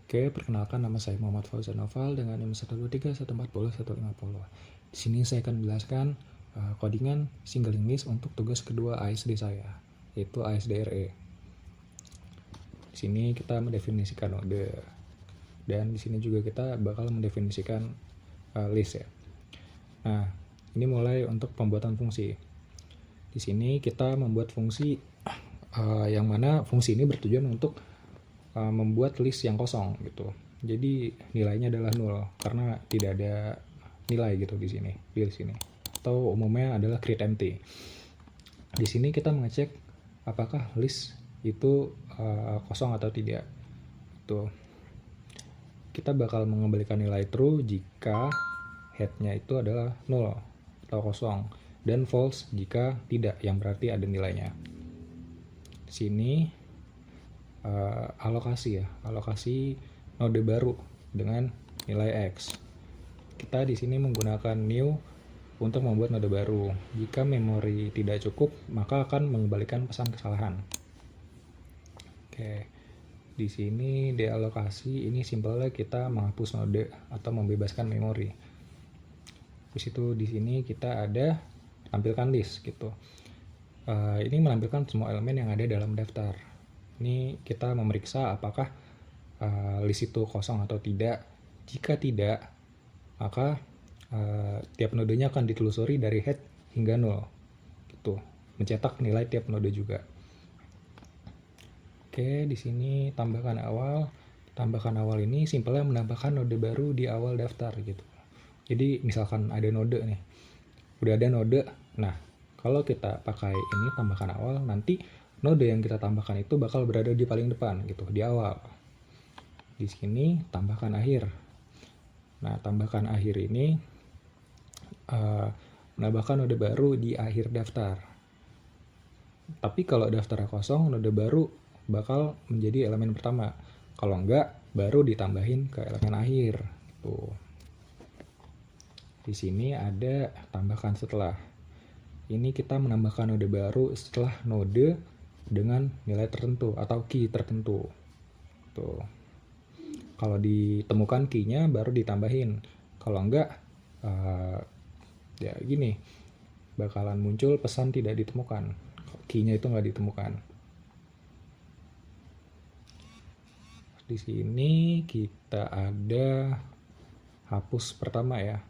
Oke, perkenalkan nama saya Muhammad Fauzan Noval dengan NIM 123140150. Di sini saya akan menjelaskan codingan singling list untuk tugas kedua ASD saya, yaitu ASDRE. Di sini kita mendefinisikan node, dan di sini juga kita bakal mendefinisikan list ya. Nah, ini mulai untuk pembuatan fungsi. Di sini kita membuat fungsi yang mana fungsi ini bertujuan untuk membuat list yang kosong gitu. Jadi nilainya adalah 0 karena tidak ada nilai gitu di sini, di list ini. Atau umumnya adalah create empty. Di sini kita mengecek apakah list itu kosong atau tidak. Tuh. Kita bakal mengembalikan nilai true jika head-nya itu adalah 0 atau kosong, dan false jika tidak, yang berarti ada nilainya. Di sini alokasi node baru dengan nilai X. Kita di sini menggunakan new untuk membuat node baru. Jika memori tidak cukup, maka akan mengembalikan pesan kesalahan. Oke. Di sini dealokasi ini simpelnya kita menghapus node atau membebaskan memori. Terus itu di sini kita ada tampilkan list gitu. Ini menampilkan semua elemen yang ada dalam daftar. Ini kita memeriksa apakah list itu kosong atau tidak. Jika tidak, maka tiap nodenya akan ditelusuri dari head hingga 0. Gitu. Mencetak nilai tiap node juga. Oke, di sini tambahkan awal. Tambahkan awal ini simpelnya menambahkan node baru di awal daftar gitu. Jadi misalkan ada node nih. Udah ada node. Nah, kalau kita pakai ini tambahkan awal, nanti node yang kita tambahkan itu bakal berada di paling depan gitu, di awal. Di sini tambahkan akhir. Nah, tambahkan akhir ini menambahkan node baru di akhir daftar. Tapi kalau daftarnya kosong, node baru bakal menjadi elemen pertama. Kalau enggak, baru ditambahin ke elemen akhir. Tuh. Di sini ada tambahkan setelah. Ini kita menambahkan node baru setelah node dengan nilai tertentu atau key tertentu. Tuh. Kalau ditemukan key-nya baru ditambahin. Kalau enggak, ya gini, bakalan muncul pesan tidak ditemukan. Key-nya itu nggak ditemukan. Di sini kita ada hapus pertama ya.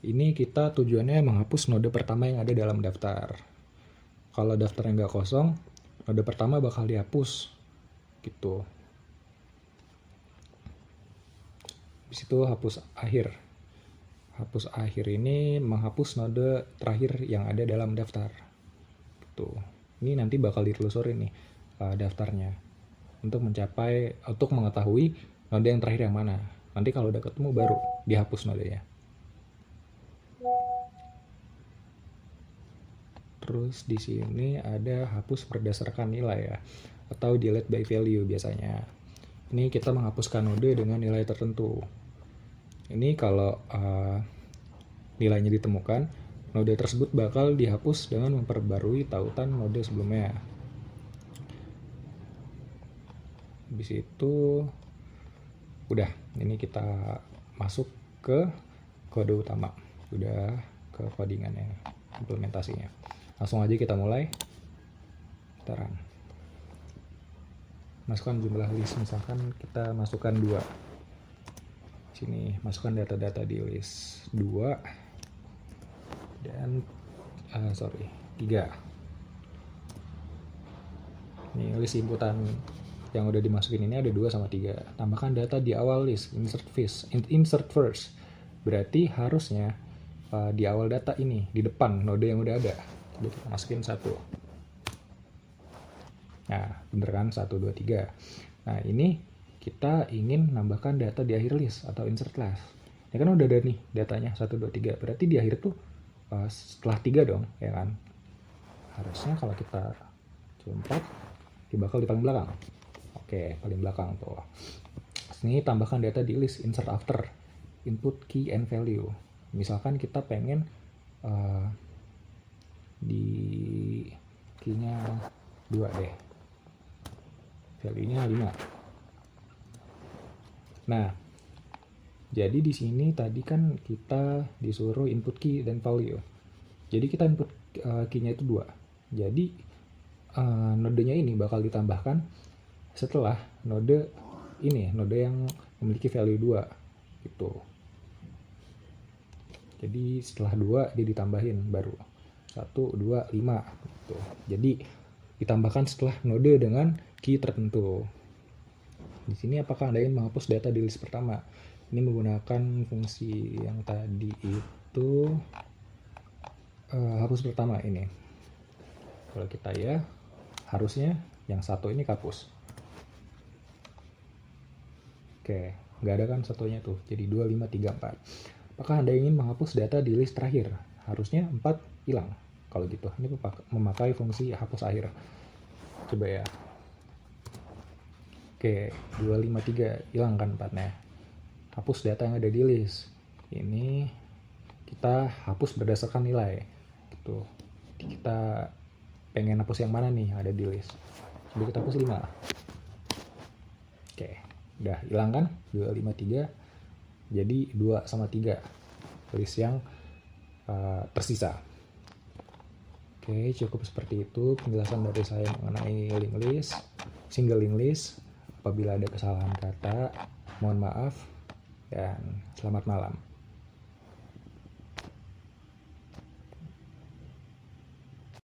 Ini kita tujuannya menghapus node pertama yang ada dalam daftar. Kalau daftarnya nggak kosong, node pertama bakal dihapus gitu. Di situ hapus akhir. Hapus akhir ini menghapus node terakhir yang ada dalam daftar. Gitu. Ini nanti bakal ditelusuri nih daftarnya untuk mengetahui node yang terakhir yang mana. Nanti kalau udah ketemu baru dihapus nodenya. Terus di sini ada hapus berdasarkan nilai ya, atau delete by value biasanya. Ini kita menghapuskan node dengan nilai tertentu. Ini kalau nilainya ditemukan, node tersebut bakal dihapus dengan memperbarui tautan node sebelumnya. Habis itu udah, ini kita masuk ke kode utama. Udah ke codingannya, implementasinya. Langsung aja kita mulai. Bentar. Masukkan jumlah list, misalkan kita masukkan 2. Sini masukkan data-data di list 2 dan 3. Ini list inputan yang udah dimasukin ini ada 2 sama 3. Tambahkan data di awal list, insert first. Berarti harusnya di awal data ini, di depan node yang udah ada. Jadi kita masukin 1. Nah, bener kan? 1, 2, 3. Nah, ini kita ingin nambahkan data di akhir list atau insert last. Ya kan udah ada nih datanya 1, 2, 3. Berarti di akhir tuh setelah 3 dong, ya kan? Harusnya kalau kita compat, dia bakal di paling belakang. Oke, paling belakang tuh. Ini tambahkan data di list, insert after, input key and value. Misalkan kita pengen di key-nya 2 deh. Value-nya 5. Nah, jadi di sini tadi kan kita disuruh input key dan value. Jadi kita input key-nya itu 2. Jadi nodenya ini bakal ditambahkan setelah node ini, node yang memiliki value 2 gitu. Jadi setelah 2 dia ditambahin baru 1, 2, 5 gitu. Jadi ditambahkan setelah node dengan key tertentu. Di sini apakah Anda ingin menghapus data di list pertama? Ini menggunakan fungsi yang tadi itu hapus pertama ini. Kalau kita ya, harusnya yang satu ini hapus. Oke, nggak ada kan satunya tuh. Jadi 2, 5, 3, 4. Apakah Anda ingin menghapus data di list terakhir? Harusnya 4 hilang. Kalau gitu, ini memakai fungsi hapus akhir. Coba ya. Oke, 2, 5, 3 hilang kan 4-nya. Hapus data yang ada di list. Ini kita hapus berdasarkan nilai. Gitu. Kita pengen hapus yang mana nih yang ada di list. Coba kita hapus 5. Oke, udah hilang kan? 2, 5, 3. Jadi 2 sama 3 list yang tersisa. Oke, cukup seperti itu penjelasan dari saya mengenai linked list, single linked list. Apabila ada kesalahan kata, mohon maaf dan selamat malam.